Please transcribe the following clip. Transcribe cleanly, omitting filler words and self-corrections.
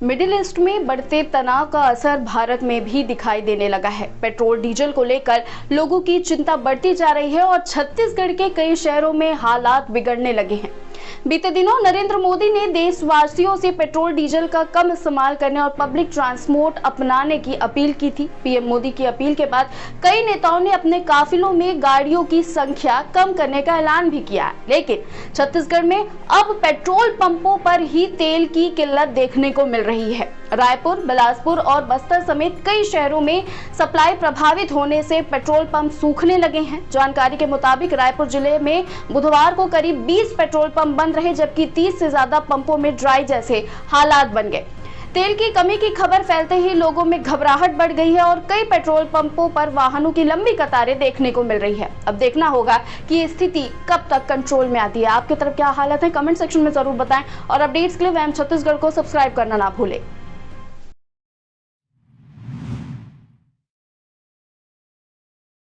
Middle east में बढ़ते तनाव का असर भारत में भी दिखाई देने लगा है। पेट्रोल डीजल को लेकर लोगों की चिंता बढ़ती जा रही है और छत्तीसगढ़ के कई शहरों में हालात बिगड़ने लगे हैं। बीते दिनों नरेंद्र मोदी ने देशवासियों से पेट्रोल डीजल का कम इस्तेमाल करने और पब्लिक ट्रांसपोर्ट अपनाने की अपील की थी। पीएम मोदी की अपील के बाद कई नेताओं ने अपने काफिलों में गाड़ियों की संख्या कम करने का ऐलान भी किया है। लेकिन छत्तीसगढ़ में अब पेट्रोल पंपों पर ही तेल की किल्लत देखने को मिल रही है। रायपुर, बिलासपुर और बस्तर समेत कई शहरों में सप्लाई प्रभावित होने से पेट्रोल पंप सूखने लगे हैं। जानकारी के मुताबिक रायपुर जिले में बुधवार को करीब 20 पेट्रोल पंप बंद रहे, जबकि 30 से ज्यादा पंपों में ड्राई जैसे हालात बन गए। तेल की कमी की खबर फैलते ही लोगों में घबराहट बढ़ गई है और कई पेट्रोल पंपों पर वाहनों की लंबी कतारें देखने को मिल रही है। अब देखना होगा कि ये स्थिति कब तक कंट्रोल में आती है। आपकी तरफ क्या हालत है, कमेंट सेक्शन में जरूर बताएं और अपडेट्स के लिए वैम छत्तीसगढ़ को सब्सक्राइब करना ना भूलें।